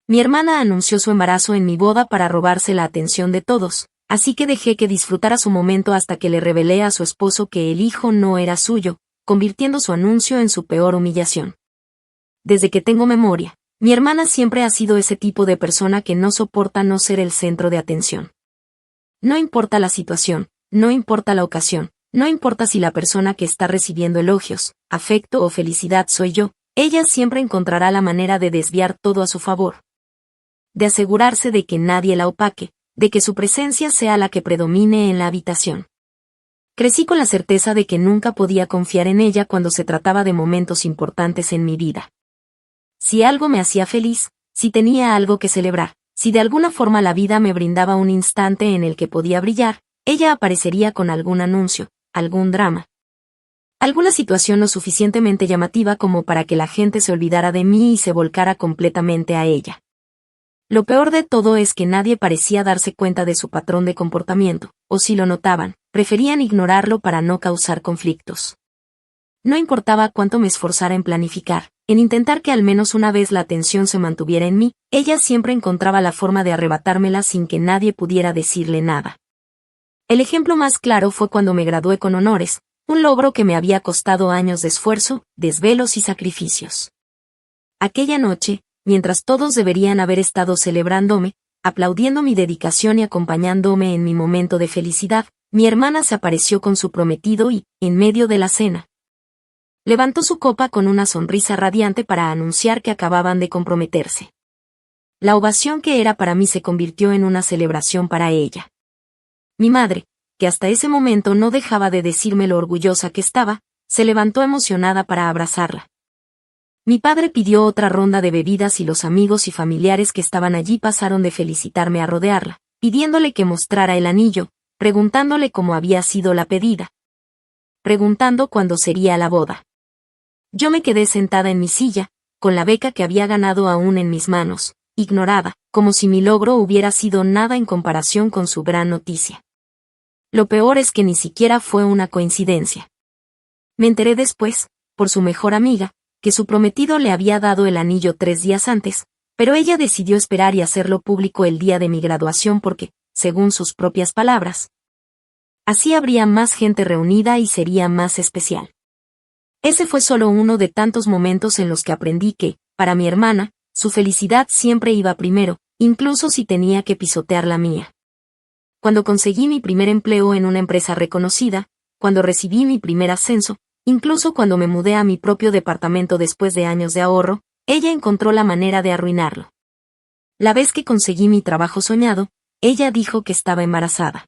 Mi hermana anunció su embarazo en mi boda para robarse la atención de todos, así que dejé que disfrutara su momento hasta que le revelé a su esposo que el hijo no era suyo, convirtiendo su anuncio en su peor humillación. Desde que tengo memoria, mi hermana siempre ha sido ese tipo de persona que no soporta no ser el centro de atención. No importa la situación, no importa la ocasión, no importa si la persona que está recibiendo elogios, afecto o felicidad soy yo, ella siempre encontrará la manera de desviar todo a su favor. De asegurarse de que nadie la opaque, de que su presencia sea la que predomine en la habitación. Crecí con la certeza de que nunca podía confiar en ella cuando se trataba de momentos importantes en mi vida. Si algo me hacía feliz, si tenía algo que celebrar, si de alguna forma la vida me brindaba un instante en el que podía brillar, ella aparecería con algún anuncio, algún drama. Alguna situación lo suficientemente llamativa como para que la gente se olvidara de mí y se volcara completamente a ella. Lo peor de todo es que nadie parecía darse cuenta de su patrón de comportamiento, o si lo notaban, preferían ignorarlo para no causar conflictos. No importaba cuánto me esforzara en planificar, en intentar que al menos una vez la atención se mantuviera en mí, ella siempre encontraba la forma de arrebatármela sin que nadie pudiera decirle nada. El ejemplo más claro fue cuando me gradué con honores, un logro que me había costado años de esfuerzo, desvelos y sacrificios. Aquella noche, mientras todos deberían haber estado celebrándome, aplaudiendo mi dedicación y acompañándome en mi momento de felicidad, mi hermana se apareció con su prometido y, en medio de la cena, levantó su copa con una sonrisa radiante para anunciar que acababan de comprometerse. La ovación que era para mí se convirtió en una celebración para ella. Mi madre, que hasta ese momento no dejaba de decirme lo orgullosa que estaba, se levantó emocionada para abrazarla. Mi padre pidió otra ronda de bebidas y los amigos y familiares que estaban allí pasaron de felicitarme a rodearla, pidiéndole que mostrara el anillo, preguntándole cómo había sido la pedida, preguntando cuándo sería la boda. Yo me quedé sentada en mi silla, con la beca que había ganado aún en mis manos, ignorada, como si mi logro hubiera sido nada en comparación con su gran noticia. Lo peor es que ni siquiera fue una coincidencia. Me enteré después, por su mejor amiga, que su prometido le había dado el anillo 3 días antes, pero ella decidió esperar y hacerlo público el día de mi graduación porque, según sus propias palabras, así habría más gente reunida y sería más especial. Ese fue solo uno de tantos momentos en los que aprendí que, para mi hermana, su felicidad siempre iba primero, incluso si tenía que pisotear la mía. Cuando conseguí mi primer empleo en una empresa reconocida, cuando recibí mi primer ascenso, incluso cuando me mudé a mi propio departamento después de años de ahorro, ella encontró la manera de arruinarlo. La vez que conseguí mi trabajo soñado, ella dijo que estaba embarazada.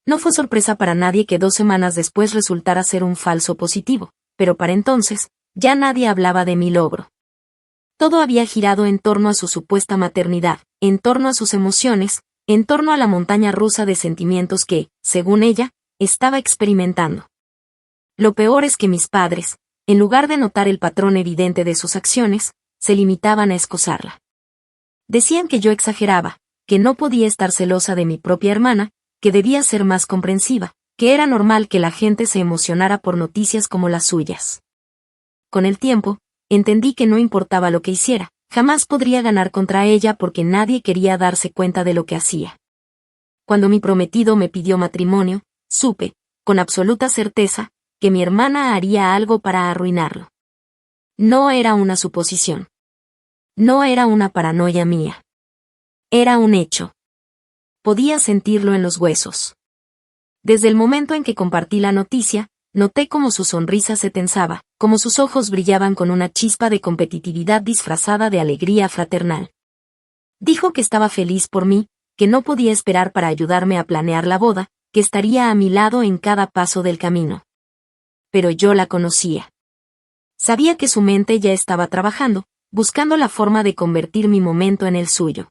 No fue sorpresa para nadie que 2 semanas después resultara ser un falso positivo, pero para entonces, ya nadie hablaba de mi logro. Todo había girado en torno a su supuesta maternidad, en torno a sus emociones, en torno a la montaña rusa de sentimientos que, según ella, estaba experimentando. Lo peor es que mis padres, en lugar de notar el patrón evidente de sus acciones, se limitaban a excusarla. Decían que yo exageraba, que no podía estar celosa de mi propia hermana, que debía ser más comprensiva, que era normal que la gente se emocionara por noticias como las suyas. Con el tiempo, entendí que no importaba lo que hiciera, jamás podría ganar contra ella porque nadie quería darse cuenta de lo que hacía. Cuando mi prometido me pidió matrimonio, supe, con absoluta certeza, que mi hermana haría algo para arruinarlo. No era una suposición. No era una paranoia mía. Era un hecho. Podía sentirlo en los huesos. Desde el momento en que compartí la noticia, noté cómo su sonrisa se tensaba, cómo sus ojos brillaban con una chispa de competitividad disfrazada de alegría fraternal. Dijo que estaba feliz por mí, que no podía esperar para ayudarme a planear la boda, que estaría a mi lado en cada paso del camino. Pero yo la conocía. Sabía que su mente ya estaba trabajando, buscando la forma de convertir mi momento en el suyo.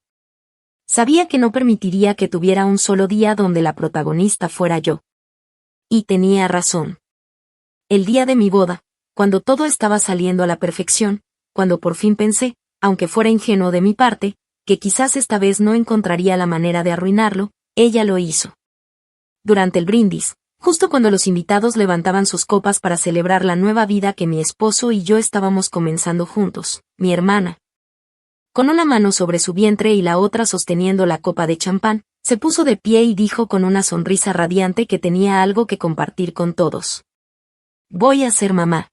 Sabía que no permitiría que tuviera un solo día donde la protagonista fuera yo. Y tenía razón. El día de mi boda, cuando todo estaba saliendo a la perfección, cuando por fin pensé, aunque fuera ingenuo de mi parte, que quizás esta vez no encontraría la manera de arruinarlo, ella lo hizo. Durante el brindis, justo cuando los invitados levantaban sus copas para celebrar la nueva vida que mi esposo y yo estábamos comenzando juntos, mi hermana Con una mano sobre su vientre y la otra sosteniendo la copa de champán, se puso de pie y dijo con una sonrisa radiante que tenía algo que compartir con todos. Voy a ser mamá.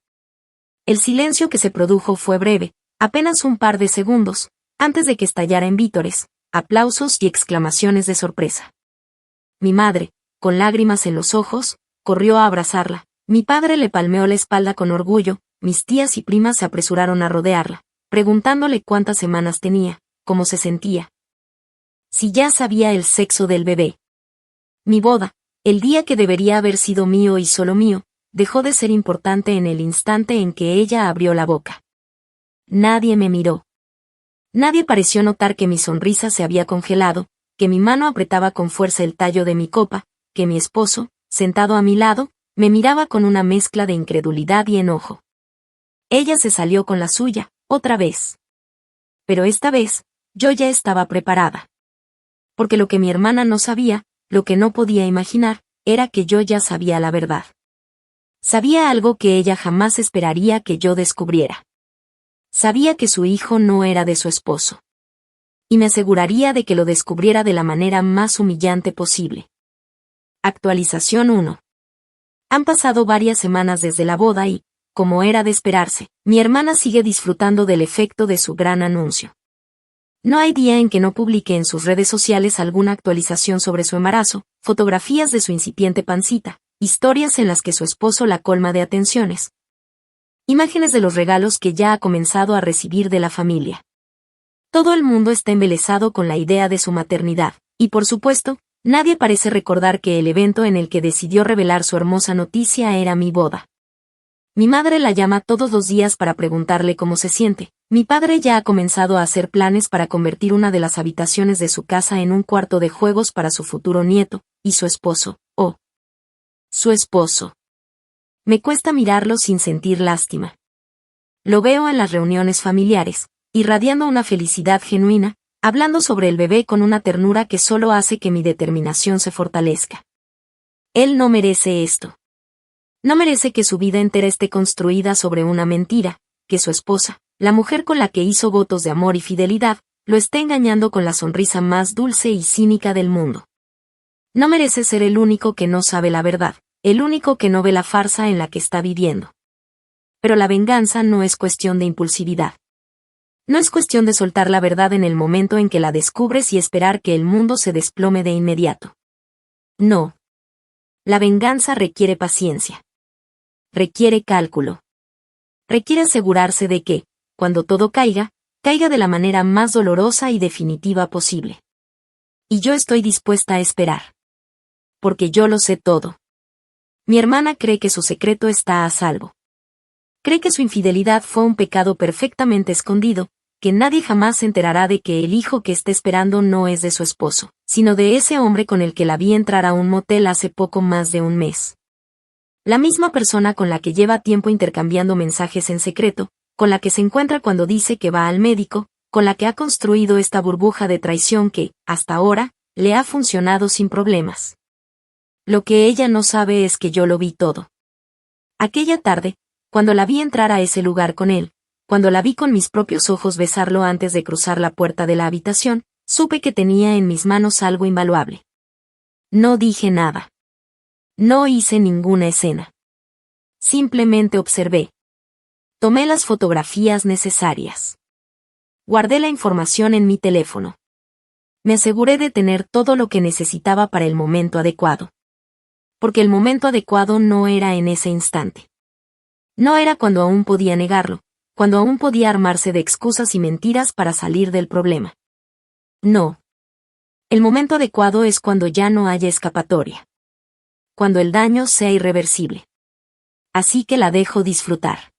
El silencio que se produjo fue breve, apenas un par de segundos, antes de que estallara en vítores, aplausos y exclamaciones de sorpresa. Mi madre, con lágrimas en los ojos, corrió a abrazarla. Mi padre le palmeó la espalda con orgullo, mis tías y primas se apresuraron a rodearla, preguntándole cuántas semanas tenía, cómo se sentía. Si ya sabía el sexo del bebé. Mi boda, el día que debería haber sido mío y solo mío, dejó de ser importante en el instante en que ella abrió la boca. Nadie me miró. Nadie pareció notar que mi sonrisa se había congelado, que mi mano apretaba con fuerza el tallo de mi copa, que mi esposo, sentado a mi lado, me miraba con una mezcla de incredulidad y enojo. Ella se salió con la suya, otra vez. Pero esta vez, yo ya estaba preparada. Porque lo que mi hermana no sabía, lo que no podía imaginar, era que yo ya sabía la verdad. Sabía algo que ella jamás esperaría que yo descubriera. Sabía que su hijo no era de su esposo. Y me aseguraría de que lo descubriera de la manera más humillante posible. Actualización 1. Han pasado varias semanas desde la boda y, como era de esperarse, mi hermana sigue disfrutando del efecto de su gran anuncio. No hay día en que no publique en sus redes sociales alguna actualización sobre su embarazo, fotografías de su incipiente pancita, historias en las que su esposo la colma de atenciones. Imágenes de los regalos que ya ha comenzado a recibir de la familia. Todo el mundo está embelesado con la idea de su maternidad, y por supuesto, nadie parece recordar que el evento en el que decidió revelar su hermosa noticia era mi boda. Mi madre la llama todos los días para preguntarle cómo se siente. Mi padre ya ha comenzado a hacer planes para convertir una de las habitaciones de su casa en un cuarto de juegos para su futuro nieto, y su esposo, su esposo. Me cuesta mirarlo sin sentir lástima. Lo veo en las reuniones familiares, irradiando una felicidad genuina, hablando sobre el bebé con una ternura que solo hace que mi determinación se fortalezca. Él no merece esto. No merece que su vida entera esté construida sobre una mentira, que su esposa, la mujer con la que hizo votos de amor y fidelidad, lo esté engañando con la sonrisa más dulce y cínica del mundo. No merece ser el único que no sabe la verdad, el único que no ve la farsa en la que está viviendo. Pero la venganza no es cuestión de impulsividad. No es cuestión de soltar la verdad en el momento en que la descubres y esperar que el mundo se desplome de inmediato. No. La venganza requiere paciencia. Requiere cálculo. Requiere asegurarse de que, cuando todo caiga, caiga de la manera más dolorosa y definitiva posible. Y yo estoy dispuesta a esperar. Porque yo lo sé todo. Mi hermana cree que su secreto está a salvo. Cree que su infidelidad fue un pecado perfectamente escondido, que nadie jamás se enterará de que el hijo que está esperando no es de su esposo, sino de ese hombre con el que la vi entrar a un motel hace poco más de un mes. La misma persona con la que lleva tiempo intercambiando mensajes en secreto, con la que se encuentra cuando dice que va al médico, con la que ha construido esta burbuja de traición que, hasta ahora, le ha funcionado sin problemas. Lo que ella no sabe es que yo lo vi todo. Aquella tarde, cuando la vi entrar a ese lugar con él, cuando la vi con mis propios ojos besarlo antes de cruzar la puerta de la habitación, supe que tenía en mis manos algo invaluable. No dije nada. No hice ninguna escena. Simplemente observé. Tomé las fotografías necesarias. Guardé la información en mi teléfono. Me aseguré de tener todo lo que necesitaba para el momento adecuado. Porque el momento adecuado no era en ese instante. No era cuando aún podía negarlo, cuando aún podía armarse de excusas y mentiras para salir del problema. No. El momento adecuado es cuando ya no haya escapatoria. Cuando el daño sea irreversible. Así que la dejo disfrutar.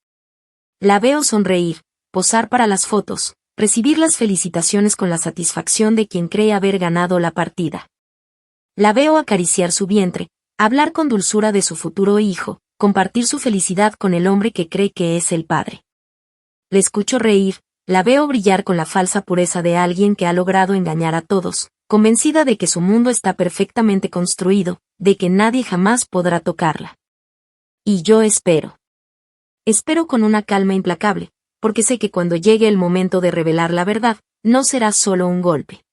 La veo sonreír, posar para las fotos, recibir las felicitaciones con la satisfacción de quien cree haber ganado la partida. La veo acariciar su vientre, hablar con dulzura de su futuro hijo, compartir su felicidad con el hombre que cree que es el padre. Le escucho reír, la veo brillar con la falsa pureza de alguien que ha logrado engañar a todos, convencida de que su mundo está perfectamente construido, de que nadie jamás podrá tocarla. Y yo espero. Espero con una calma implacable, porque sé que cuando llegue el momento de revelar la verdad, no será solo un golpe.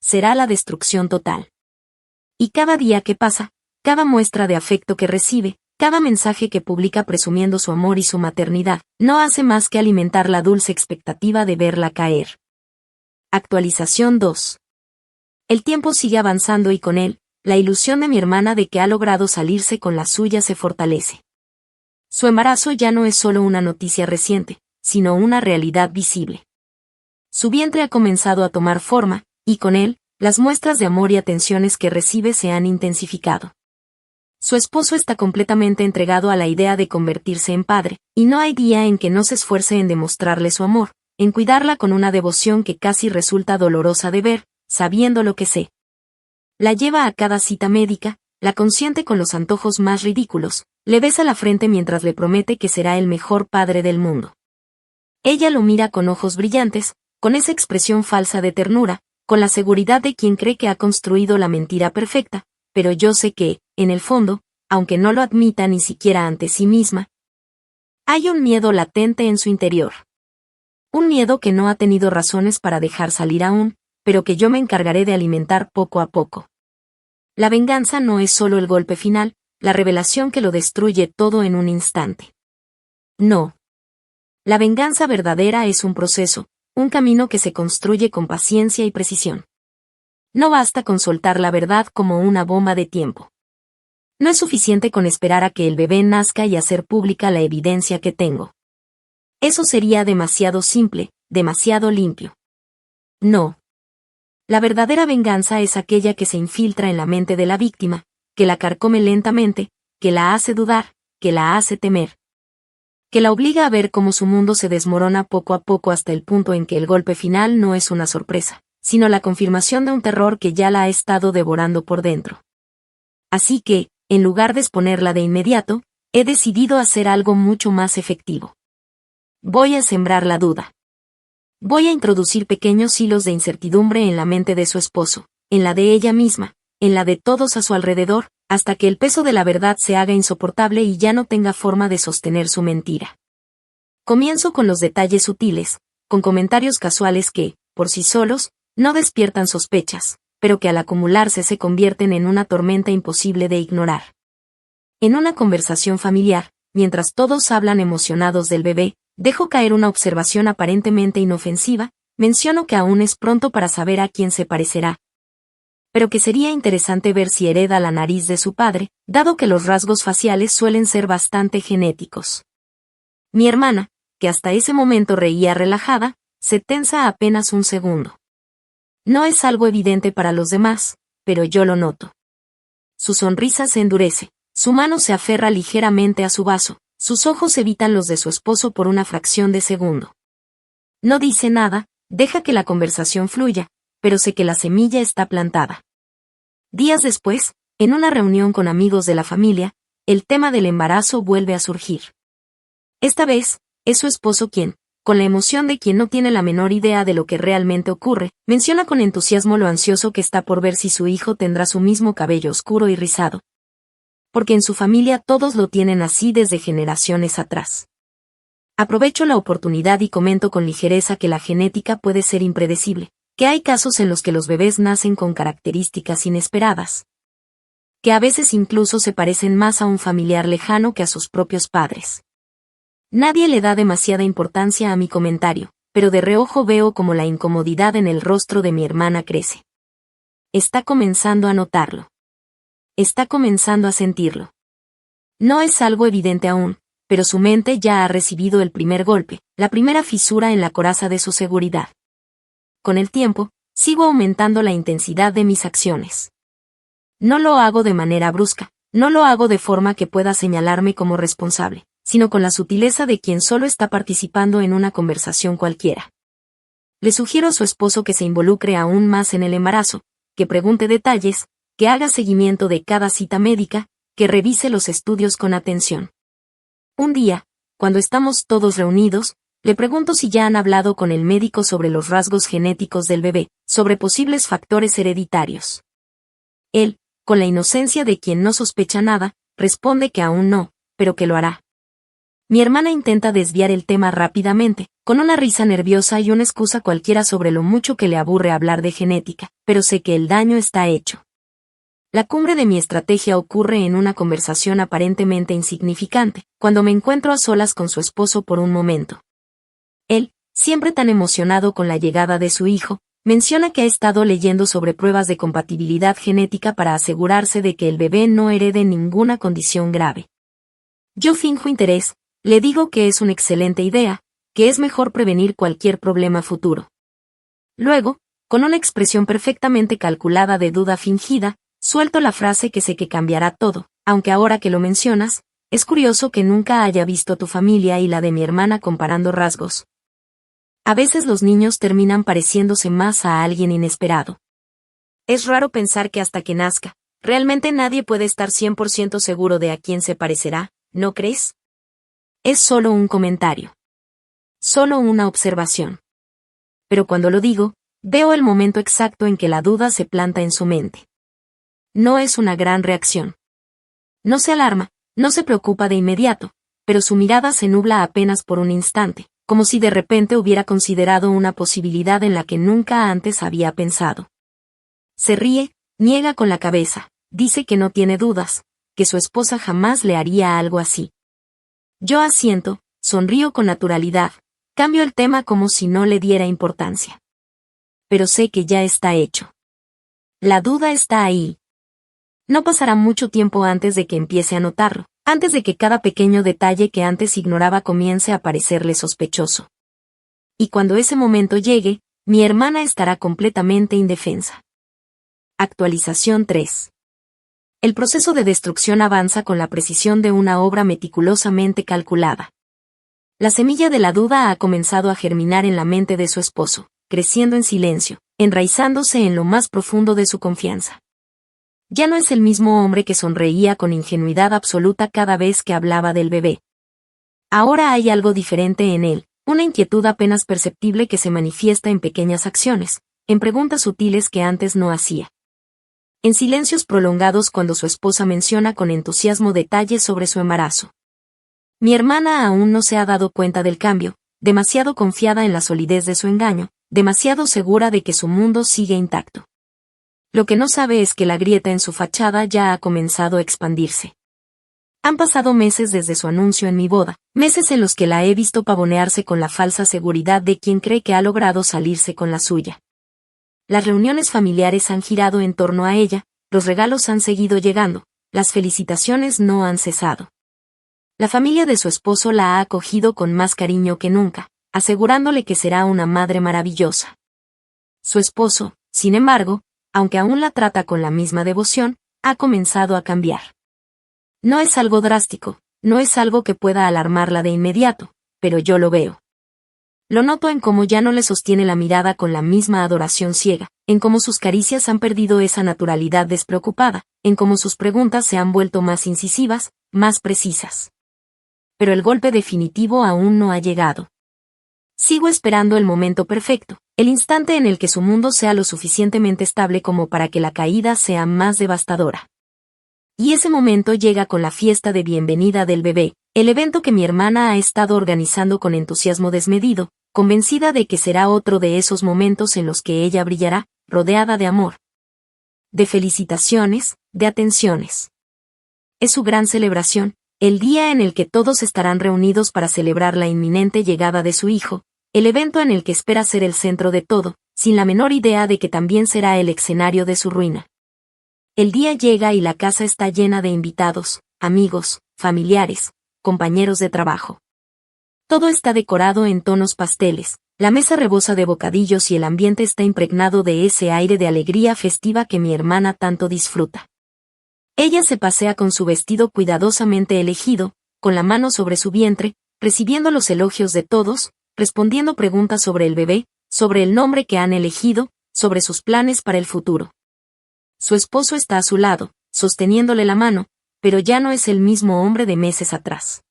Será la destrucción total. Y cada día que pasa, cada muestra de afecto que recibe, cada mensaje que publica presumiendo su amor y su maternidad, no hace más que alimentar la dulce expectativa de verla caer. Actualización 2. El tiempo sigue avanzando y con él, la ilusión de mi hermana de que ha logrado salirse con la suya se fortalece. Su embarazo ya no es solo una noticia reciente, sino una realidad visible. Su vientre ha comenzado a tomar forma, y con él, las muestras de amor y atenciones que recibe se han intensificado. Su esposo está completamente entregado a la idea de convertirse en padre, y no hay día en que no se esfuerce en demostrarle su amor, en cuidarla con una devoción que casi resulta dolorosa de ver, sabiendo lo que sé. La lleva a cada cita médica, la consiente con los antojos más ridículos, le besa la frente mientras le promete que será el mejor padre del mundo. Ella lo mira con ojos brillantes, con esa expresión falsa de ternura, con la seguridad de quien cree que ha construido la mentira perfecta, pero yo sé que, en el fondo, aunque no lo admita ni siquiera ante sí misma, hay un miedo latente en su interior. Un miedo que no ha tenido razones para dejar salir aún, pero que yo me encargaré de alimentar poco a poco. La venganza no es solo el golpe final, la revelación que lo destruye todo en un instante. No. La venganza verdadera es un proceso, un camino que se construye con paciencia y precisión. No basta con soltar la verdad como una bomba de tiempo. No es suficiente con esperar a que el bebé nazca y hacer pública la evidencia que tengo. Eso sería demasiado simple, demasiado limpio. No. La verdadera venganza es aquella que se infiltra en la mente de la víctima, que la carcome lentamente, que la hace dudar, que la hace temer, que la obliga a ver cómo su mundo se desmorona poco a poco hasta el punto en que el golpe final no es una sorpresa, sino la confirmación de un terror que ya la ha estado devorando por dentro. Así que, en lugar de exponerla de inmediato, he decidido hacer algo mucho más efectivo. Voy a sembrar la duda. Voy a introducir pequeños hilos de incertidumbre en la mente de su esposo, en la de ella misma, en la de todos a su alrededor, hasta que el peso de la verdad se haga insoportable y ya no tenga forma de sostener su mentira. Comienzo con los detalles sutiles, con comentarios casuales que, por sí solos, no despiertan sospechas, pero que al acumularse se convierten en una tormenta imposible de ignorar. En una conversación familiar, mientras todos hablan emocionados del bebé, dejo caer una observación aparentemente inofensiva, menciono que aún es pronto para saber a quién se parecerá, pero que sería interesante ver si hereda la nariz de su padre, dado que los rasgos faciales suelen ser bastante genéticos. Mi hermana, que hasta ese momento reía relajada, se tensa apenas un segundo. No es algo evidente para los demás, pero yo lo noto. Su sonrisa se endurece, su mano se aferra ligeramente a su vaso, sus ojos evitan los de su esposo por una fracción de segundo. No dice nada, deja que la conversación fluya, pero sé que la semilla está plantada. Días después, en una reunión con amigos de la familia, el tema del embarazo vuelve a surgir. Esta vez, es su esposo quien, con la emoción de quien no tiene la menor idea de lo que realmente ocurre, menciona con entusiasmo lo ansioso que está por ver si su hijo tendrá su mismo cabello oscuro y rizado. Porque en su familia todos lo tienen así desde generaciones atrás. Aprovecho la oportunidad y comento con ligereza que la genética puede ser impredecible, que hay casos en los que los bebés nacen con características inesperadas, que a veces incluso se parecen más a un familiar lejano que a sus propios padres. Nadie le da demasiada importancia a mi comentario, pero de reojo veo como la incomodidad en el rostro de mi hermana crece. Está comenzando a notarlo. Está comenzando a sentirlo. No es algo evidente aún, pero su mente ya ha recibido el primer golpe, la primera fisura en la coraza de su seguridad. Con el tiempo, sigo aumentando la intensidad de mis acciones. No lo hago de manera brusca, no lo hago de forma que pueda señalarme como responsable, sino con la sutileza de quien solo está participando en una conversación cualquiera. Le sugiero a su esposo que se involucre aún más en el embarazo, que pregunte detalles, que haga seguimiento de cada cita médica, que revise los estudios con atención. Un día, cuando estamos todos reunidos, le pregunto si ya han hablado con el médico sobre los rasgos genéticos del bebé, sobre posibles factores hereditarios. Él, con la inocencia de quien no sospecha nada, responde que aún no, pero que lo hará. Mi hermana intenta desviar el tema rápidamente, con una risa nerviosa y una excusa cualquiera sobre lo mucho que le aburre hablar de genética, pero sé que el daño está hecho. La cumbre de mi estrategia ocurre en una conversación aparentemente insignificante, cuando me encuentro a solas con su esposo por un momento. Él, siempre tan emocionado con la llegada de su hijo, menciona que ha estado leyendo sobre pruebas de compatibilidad genética para asegurarse de que el bebé no herede ninguna condición grave. Yo finjo interés, le digo que es una excelente idea, que es mejor prevenir cualquier problema futuro. Luego, con una expresión perfectamente calculada de duda fingida, suelto la frase que sé que cambiará todo, aunque ahora que lo mencionas, es curioso que nunca haya visto a tu familia y la de mi hermana comparando rasgos. A veces los niños terminan pareciéndose más a alguien inesperado. Es raro pensar que hasta que nazca, realmente nadie puede estar 100% seguro de a quién se parecerá, ¿no crees? Es solo un comentario. Solo una observación. Pero cuando lo digo, veo el momento exacto en que la duda se planta en su mente. No es una gran reacción. No se alarma, no se preocupa de inmediato, pero su mirada se nubla apenas por un instante, como si de repente hubiera considerado una posibilidad en la que nunca antes había pensado. Se ríe, niega con la cabeza, dice que no tiene dudas, que su esposa jamás le haría algo así. Yo asiento, sonrío con naturalidad, cambio el tema como si no le diera importancia. Pero sé que ya está hecho. La duda está ahí. No pasará mucho tiempo antes de que empiece a notarlo, antes de que cada pequeño detalle que antes ignoraba comience a parecerle sospechoso. Y cuando ese momento llegue, mi hermana estará completamente indefensa. Actualización 3. El proceso de destrucción avanza con la precisión de una obra meticulosamente calculada. La semilla de la duda ha comenzado a germinar en la mente de su esposo, creciendo en silencio, enraizándose en lo más profundo de su confianza. Ya no es el mismo hombre que sonreía con ingenuidad absoluta cada vez que hablaba del bebé. Ahora hay algo diferente en él, una inquietud apenas perceptible que se manifiesta en pequeñas acciones, en preguntas sutiles que antes no hacía. En silencios prolongados cuando su esposa menciona con entusiasmo detalles sobre su embarazo. Mi hermana aún no se ha dado cuenta del cambio, demasiado confiada en la solidez de su engaño, demasiado segura de que su mundo sigue intacto. Lo que no sabe es que la grieta en su fachada ya ha comenzado a expandirse. Han pasado meses desde su anuncio en mi boda, meses en los que la he visto pavonearse con la falsa seguridad de quien cree que ha logrado salirse con la suya. Las reuniones familiares han girado en torno a ella, los regalos han seguido llegando, las felicitaciones no han cesado. La familia de su esposo la ha acogido con más cariño que nunca, asegurándole que será una madre maravillosa. Su esposo, sin embargo, aunque aún la trata con la misma devoción, ha comenzado a cambiar. No es algo drástico, no es algo que pueda alarmarla de inmediato, pero yo lo veo. Lo noto en cómo ya no le sostiene la mirada con la misma adoración ciega, en cómo sus caricias han perdido esa naturalidad despreocupada, en cómo sus preguntas se han vuelto más incisivas, más precisas. Pero el golpe definitivo aún no ha llegado. Sigo esperando el momento perfecto, el instante en el que su mundo sea lo suficientemente estable como para que la caída sea más devastadora. Y ese momento llega con la fiesta de bienvenida del bebé, el evento que mi hermana ha estado organizando con entusiasmo desmedido, convencida de que será otro de esos momentos en los que ella brillará, rodeada de amor, de felicitaciones, de atenciones. Es su gran celebración, el día en el que todos estarán reunidos para celebrar la inminente llegada de su hijo, el evento en el que espera ser el centro de todo, sin la menor idea de que también será el escenario de su ruina. El día llega y la casa está llena de invitados, amigos, familiares, compañeros de trabajo. Todo está decorado en tonos pasteles, la mesa rebosa de bocadillos y el ambiente está impregnado de ese aire de alegría festiva que mi hermana tanto disfruta. Ella se pasea con su vestido cuidadosamente elegido, con la mano sobre su vientre, recibiendo los elogios de todos, respondiendo preguntas sobre el bebé, sobre el nombre que han elegido, sobre sus planes para el futuro. Su esposo está a su lado, sosteniéndole la mano, pero ya no es el mismo hombre de meses atrás.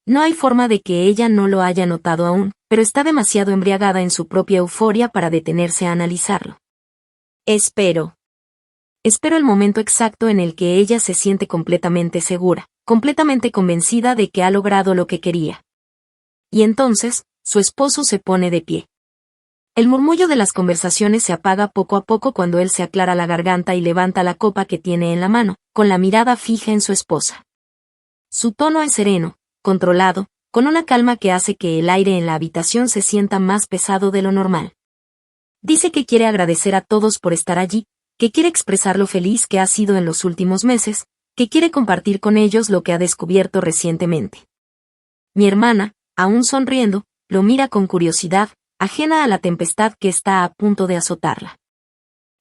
No hay forma de que ella no lo haya notado aún, pero está demasiado embriagada en su propia euforia para detenerse a analizarlo. Espero el momento exacto en el que ella se siente completamente segura, completamente convencida de que ha logrado lo que quería. Y entonces, Su esposo se pone de pie. El murmullo de las conversaciones se apaga poco a poco cuando él se aclara la garganta y levanta la copa que tiene en la mano, con la mirada fija en su esposa. Su tono es sereno, controlado, con una calma que hace que el aire en la habitación se sienta más pesado de lo normal. Dice que quiere agradecer a todos por estar allí, que quiere expresar lo feliz que ha sido en los últimos meses, que quiere compartir con ellos lo que ha descubierto recientemente. Mi hermana, aún sonriendo, lo mira con curiosidad, ajena a la tempestad que está a punto de azotarla.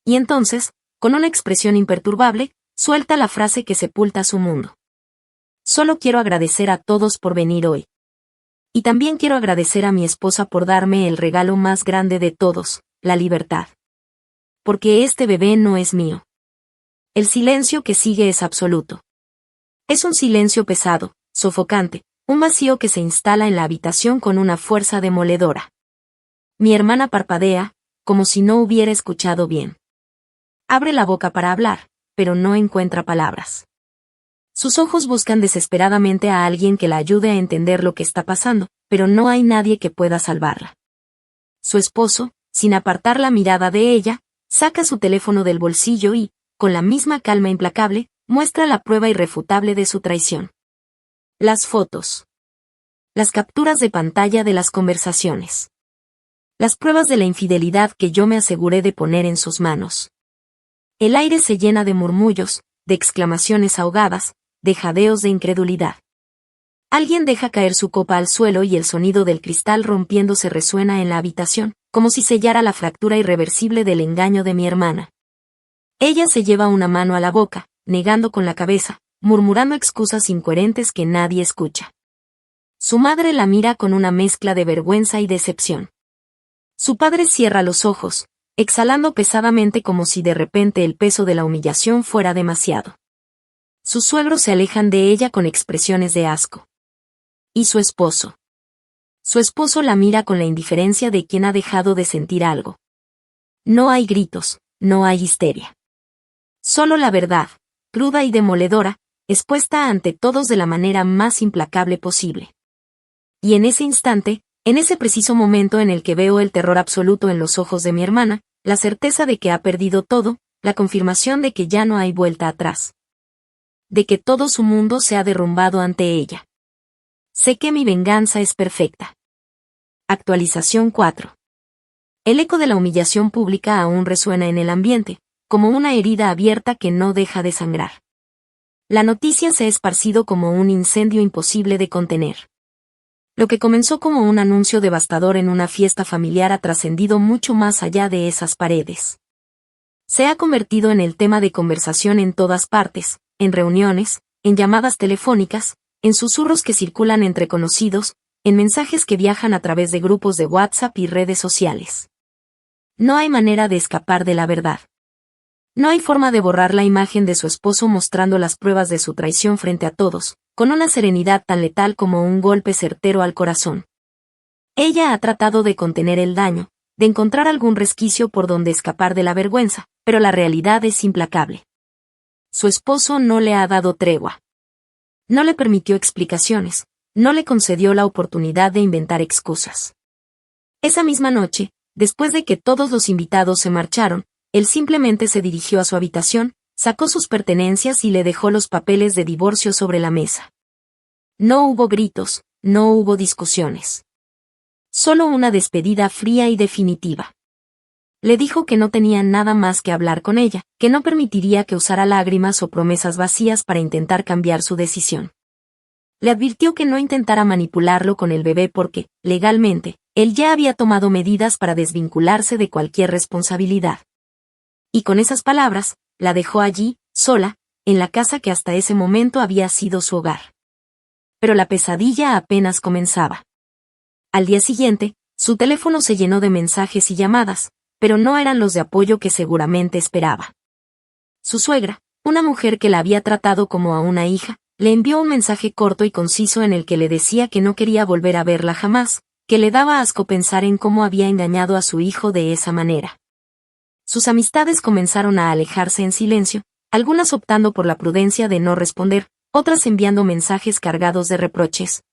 Y entonces, con una expresión imperturbable, suelta la frase que sepulta su mundo. Solo quiero agradecer a todos por venir hoy. Y también quiero agradecer a mi esposa por darme el regalo más grande de todos, la libertad. Porque este bebé no es mío. El silencio que sigue es absoluto. Es un silencio pesado, sofocante, un vacío que se instala en la habitación con una fuerza demoledora. Mi hermana parpadea, como si no hubiera escuchado bien. Abre la boca para hablar, pero no encuentra palabras. Sus ojos buscan desesperadamente a alguien que la ayude a entender lo que está pasando, pero no hay nadie que pueda salvarla. Su esposo, sin apartar la mirada de ella, saca su teléfono del bolsillo y, con la misma calma implacable, muestra la prueba irrefutable de su traición. Las fotos. Las capturas de pantalla de las conversaciones. Las pruebas de la infidelidad que yo me aseguré de poner en sus manos. El aire se llena de murmullos, de exclamaciones ahogadas, de jadeos de incredulidad. Alguien deja caer su copa al suelo y el sonido del cristal rompiéndose resuena en la habitación, como si sellara la fractura irreversible del engaño de mi hermana. Ella se lleva una mano a la boca, negando con la cabeza, murmurando excusas incoherentes que nadie escucha. Su madre la mira con una mezcla de vergüenza y decepción. Su padre cierra los ojos, exhalando pesadamente como si de repente el peso de la humillación fuera demasiado. Sus suegros se alejan de ella con expresiones de asco. ¿Y su esposo? Su esposo la mira con la indiferencia de quien ha dejado de sentir algo. No hay gritos, no hay histeria. Solo la verdad, cruda y demoledora, expuesta ante todos de la manera más implacable posible. Y en ese instante, en ese preciso momento en el que veo el terror absoluto en los ojos de mi hermana, la certeza de que ha perdido todo, la confirmación de que ya no hay vuelta atrás. De que todo su mundo se ha derrumbado ante ella. Sé que mi venganza es perfecta. Actualización 4. El eco de la humillación pública aún resuena en el ambiente, como una herida abierta que no deja de sangrar. La noticia se ha esparcido como un incendio imposible de contener. Lo que comenzó como un anuncio devastador en una fiesta familiar ha trascendido mucho más allá de esas paredes. Se ha convertido en el tema de conversación en todas partes, en reuniones, en llamadas telefónicas, en susurros que circulan entre conocidos, en mensajes que viajan a través de grupos de WhatsApp y redes sociales. No hay manera de escapar de la verdad. No hay forma de borrar la imagen de su esposo mostrando las pruebas de su traición frente a todos, con una serenidad tan letal como un golpe certero al corazón. Ella ha tratado de contener el daño, de encontrar algún resquicio por donde escapar de la vergüenza, pero la realidad es implacable. Su esposo no le ha dado tregua. No le permitió explicaciones, no le concedió la oportunidad de inventar excusas. Esa misma noche, después de que todos los invitados se marcharon, él simplemente se dirigió a su habitación, sacó sus pertenencias y le dejó los papeles de divorcio sobre la mesa. No hubo gritos, no hubo discusiones. Solo una despedida fría y definitiva. Le dijo que no tenía nada más que hablar con ella, que no permitiría que usara lágrimas o promesas vacías para intentar cambiar su decisión. Le advirtió que no intentara manipularlo con el bebé porque, legalmente, él ya había tomado medidas para desvincularse de cualquier responsabilidad. Y con esas palabras, la dejó allí, sola, en la casa que hasta ese momento había sido su hogar. Pero la pesadilla apenas comenzaba. Al día siguiente, su teléfono se llenó de mensajes y llamadas, pero no eran los de apoyo que seguramente esperaba. Su suegra, una mujer que la había tratado como a una hija, le envió un mensaje corto y conciso en el que le decía que no quería volver a verla jamás, que le daba asco pensar en cómo había engañado a su hijo de esa manera. Sus amistades comenzaron a alejarse en silencio, algunas optando por la prudencia de no responder, otras enviando mensajes cargados de reproches.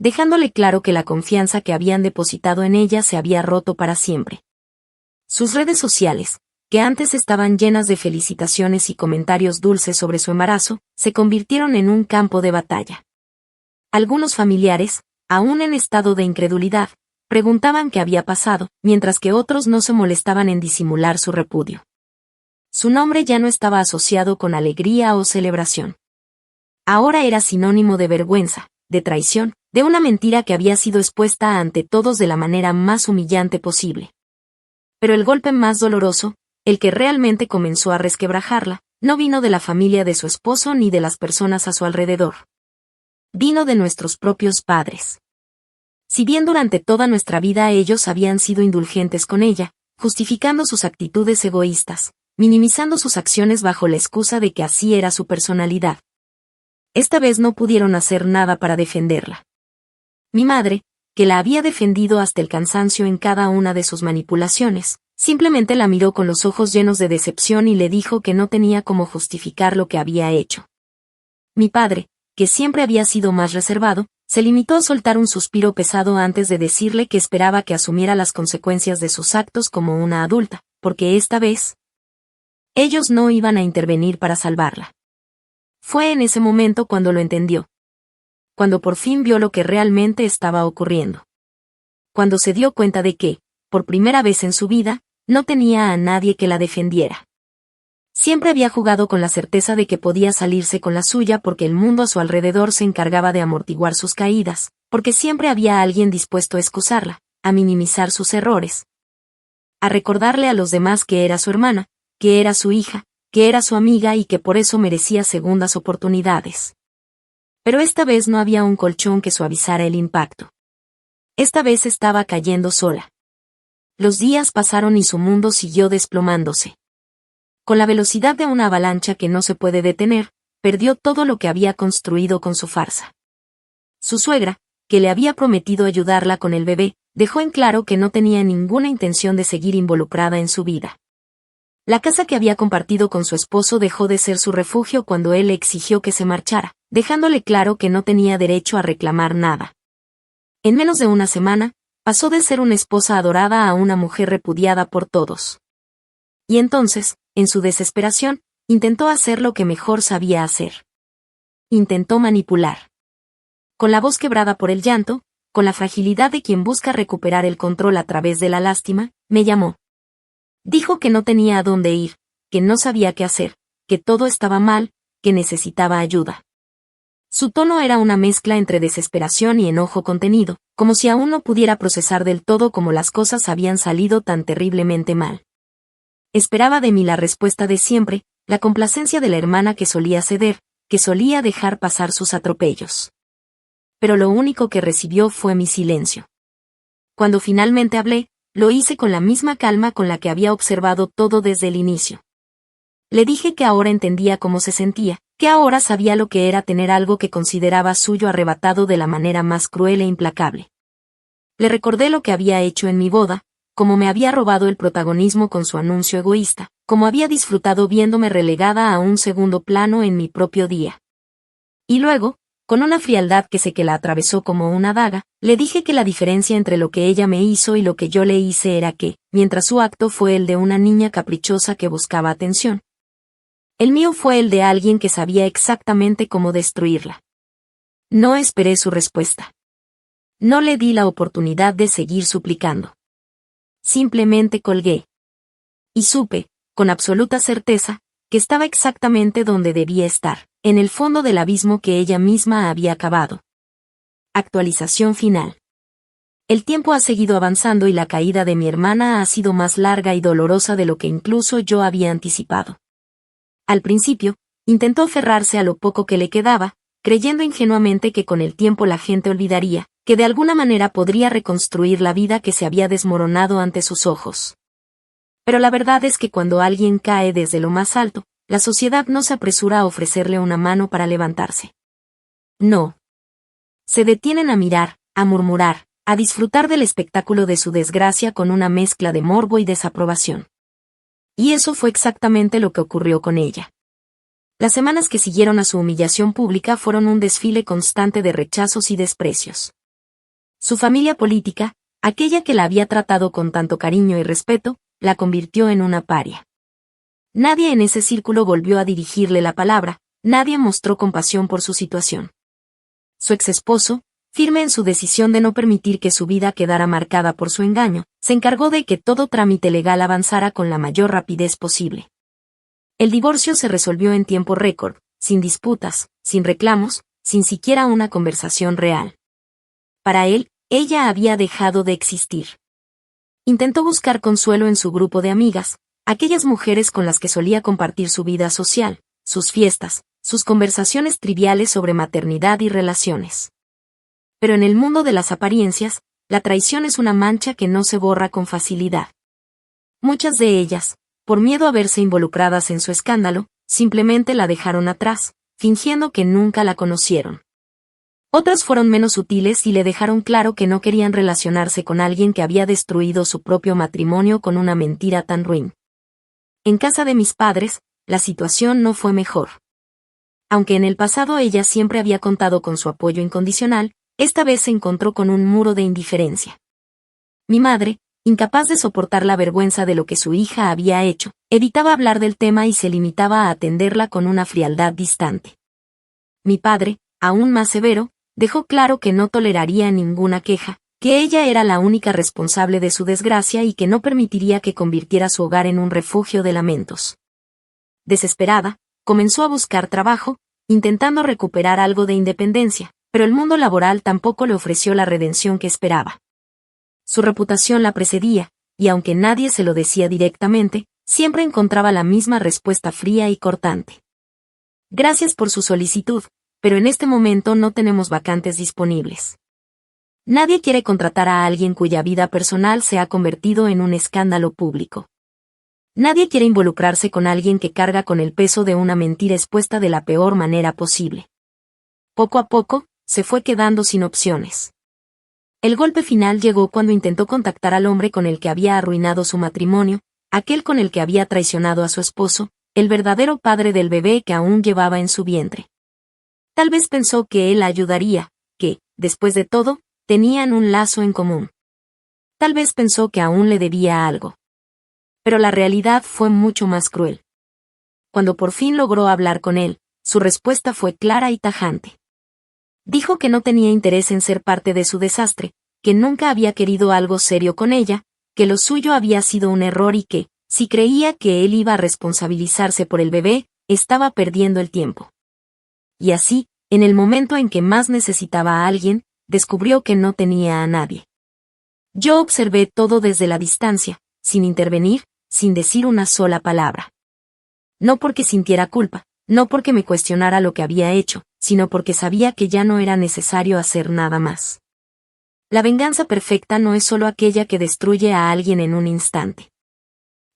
dejándole claro que la confianza que habían depositado en ella se había roto para siempre. Sus redes sociales, que antes estaban llenas de felicitaciones y comentarios dulces sobre su embarazo, se convirtieron en un campo de batalla. Algunos familiares, aún en estado de incredulidad, preguntaban qué había pasado, mientras que otros no se molestaban en disimular su repudio. Su nombre ya no estaba asociado con alegría o celebración. Ahora era sinónimo de vergüenza, de traición, de una mentira que había sido expuesta ante todos de la manera más humillante posible. Pero el golpe más doloroso, el que realmente comenzó a resquebrajarla, no vino de la familia de su esposo ni de las personas a su alrededor. Vino de nuestros propios padres. Si bien durante toda nuestra vida ellos habían sido indulgentes con ella, justificando sus actitudes egoístas, minimizando sus acciones bajo la excusa de que así era su personalidad. Esta vez no pudieron hacer nada para defenderla. Mi madre, que la había defendido hasta el cansancio en cada una de sus manipulaciones, simplemente la miró con los ojos llenos de decepción y le dijo que no tenía cómo justificar lo que había hecho. Mi padre, que siempre había sido más reservado, se limitó a soltar un suspiro pesado antes de decirle que esperaba que asumiera las consecuencias de sus actos como una adulta, porque esta vez ellos no iban a intervenir para salvarla. Fue en ese momento cuando lo entendió. Cuando por fin vio lo que realmente estaba ocurriendo. Cuando se dio cuenta de que, por primera vez en su vida, no tenía a nadie que la defendiera. Siempre había jugado con la certeza de que podía salirse con la suya porque el mundo a su alrededor se encargaba de amortiguar sus caídas, porque siempre había alguien dispuesto a excusarla, a minimizar sus errores, a recordarle a los demás que era su hermana, que era su hija, que era su amiga y que por eso merecía segundas oportunidades. Pero esta vez no había un colchón que suavizara el impacto. Esta vez estaba cayendo sola. Los días pasaron y su mundo siguió desplomándose. Con la velocidad de una avalancha que no se puede detener, perdió todo lo que había construido con su farsa. Su suegra, que le había prometido ayudarla con el bebé, dejó en claro que no tenía ninguna intención de seguir involucrada en su vida. La casa que había compartido con su esposo dejó de ser su refugio cuando él le exigió que se marchara, dejándole claro que no tenía derecho a reclamar nada. En menos de una semana, pasó de ser una esposa adorada a una mujer repudiada por todos. Y entonces, en su desesperación, intentó hacer lo que mejor sabía hacer. Intentó manipular. Con la voz quebrada por el llanto, con la fragilidad de quien busca recuperar el control a través de la lástima, me llamó. Dijo que no tenía a dónde ir, que no sabía qué hacer, que todo estaba mal, que necesitaba ayuda. Su tono era una mezcla entre desesperación y enojo contenido, como si aún no pudiera procesar del todo cómo las cosas habían salido tan terriblemente mal. Esperaba de mí la respuesta de siempre, la complacencia de la hermana que solía ceder, que solía dejar pasar sus atropellos. Pero lo único que recibió fue mi silencio. Cuando finalmente hablé, lo hice con la misma calma con la que había observado todo desde el inicio. Le dije que ahora entendía cómo se sentía, que ahora sabía lo que era tener algo que consideraba suyo arrebatado de la manera más cruel e implacable. Le recordé lo que había hecho en mi boda, cómo me había robado el protagonismo con su anuncio egoísta, cómo había disfrutado viéndome relegada a un segundo plano en mi propio día. Y luego, con una frialdad que sé que la atravesó como una daga, le dije que la diferencia entre lo que ella me hizo y lo que yo le hice era que, mientras su acto fue el de una niña caprichosa que buscaba atención, el mío fue el de alguien que sabía exactamente cómo destruirla. No esperé su respuesta. No le di la oportunidad de seguir suplicando. Simplemente colgué. Y supe, con absoluta certeza, que estaba exactamente donde debía estar, en el fondo del abismo que ella misma había cavado. Actualización final. El tiempo ha seguido avanzando y la caída de mi hermana ha sido más larga y dolorosa de lo que incluso yo había anticipado. Al principio, intentó aferrarse a lo poco que le quedaba, creyendo ingenuamente que con el tiempo la gente olvidaría, que de alguna manera podría reconstruir la vida que se había desmoronado ante sus ojos. Pero la verdad es que cuando alguien cae desde lo más alto, la sociedad no se apresura a ofrecerle una mano para levantarse. No. Se detienen a mirar, a murmurar, a disfrutar del espectáculo de su desgracia con una mezcla de morbo y desaprobación. Y eso fue exactamente lo que ocurrió con ella. Las semanas que siguieron a su humillación pública fueron un desfile constante de rechazos y desprecios. Su familia política, aquella que la había tratado con tanto cariño y respeto, la convirtió en una paria. Nadie en ese círculo volvió a dirigirle la palabra, nadie mostró compasión por su situación. Su exesposo, firme en su decisión de no permitir que su vida quedara marcada por su engaño, se encargó de que todo trámite legal avanzara con la mayor rapidez posible. El divorcio se resolvió en tiempo récord, sin disputas, sin reclamos, sin siquiera una conversación real. Para él, ella había dejado de existir. Intentó buscar consuelo en su grupo de amigas, aquellas mujeres con las que solía compartir su vida social, sus fiestas, sus conversaciones triviales sobre maternidad y relaciones. Pero en el mundo de las apariencias, la traición es una mancha que no se borra con facilidad. Muchas de ellas, por miedo a verse involucradas en su escándalo, simplemente la dejaron atrás, fingiendo que nunca la conocieron. Otras fueron menos sutiles y le dejaron claro que no querían relacionarse con alguien que había destruido su propio matrimonio con una mentira tan ruin. En casa de mis padres, la situación no fue mejor. Aunque en el pasado ella siempre había contado con su apoyo incondicional, esta vez se encontró con un muro de indiferencia. Mi madre, incapaz de soportar la vergüenza de lo que su hija había hecho, evitaba hablar del tema y se limitaba a atenderla con una frialdad distante. Mi padre, aún más severo, dejó claro que no toleraría ninguna queja, que ella era la única responsable de su desgracia y que no permitiría que convirtiera su hogar en un refugio de lamentos. Desesperada, comenzó a buscar trabajo, intentando recuperar algo de independencia, pero el mundo laboral tampoco le ofreció la redención que esperaba. Su reputación la precedía, y aunque nadie se lo decía directamente, siempre encontraba la misma respuesta fría y cortante. Gracias por su solicitud, pero en este momento no tenemos vacantes disponibles. Nadie quiere contratar a alguien cuya vida personal se ha convertido en un escándalo público. Nadie quiere involucrarse con alguien que carga con el peso de una mentira expuesta de la peor manera posible. Poco a poco, se fue quedando sin opciones. El golpe final llegó cuando intentó contactar al hombre con el que había arruinado su matrimonio, aquel con el que había traicionado a su esposo, el verdadero padre del bebé que aún llevaba en su vientre. Tal vez pensó que él la ayudaría, que, después de todo, tenían un lazo en común. Tal vez pensó que aún le debía algo. Pero la realidad fue mucho más cruel. Cuando por fin logró hablar con él, su respuesta fue clara y tajante. Dijo que no tenía interés en ser parte de su desastre, que nunca había querido algo serio con ella, que lo suyo había sido un error y que, si creía que él iba a responsabilizarse por el bebé, estaba perdiendo el tiempo. Y así, en el momento en que más necesitaba a alguien, descubrió que no tenía a nadie. Yo observé todo desde la distancia, sin intervenir, sin decir una sola palabra. No porque sintiera culpa, no porque me cuestionara lo que había hecho, sino porque sabía que ya no era necesario hacer nada más. La venganza perfecta no es solo aquella que destruye a alguien en un instante.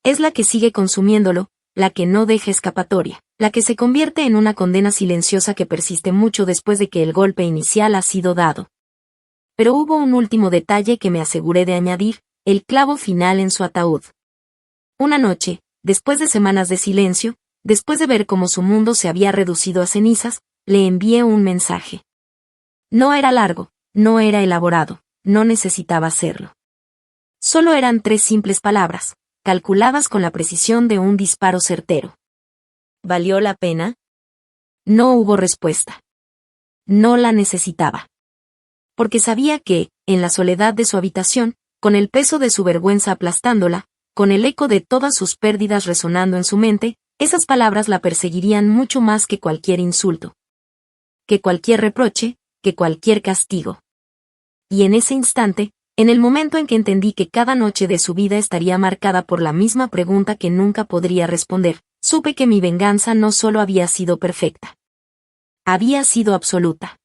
Es la que sigue consumiéndolo, la que no deja escapatoria, la que se convierte en una condena silenciosa que persiste mucho después de que el golpe inicial ha sido dado. Pero hubo un último detalle que me aseguré de añadir, el clavo final en su ataúd. Una noche, después de semanas de silencio, después de ver cómo su mundo se había reducido a cenizas, le envié un mensaje. No era largo, no era elaborado, no necesitaba hacerlo. Solo eran 3 simples palabras, calculadas con la precisión de un disparo certero. ¿Valió la pena? No hubo respuesta. No la necesitaba. Porque sabía que, en la soledad de su habitación, con el peso de su vergüenza aplastándola, con el eco de todas sus pérdidas resonando en su mente, esas palabras la perseguirían mucho más que cualquier insulto, que cualquier reproche, que cualquier castigo. Y en ese instante, en el momento en que entendí que cada noche de su vida estaría marcada por la misma pregunta que nunca podría responder, supe que mi venganza no solo había sido perfecta. Había sido absoluta.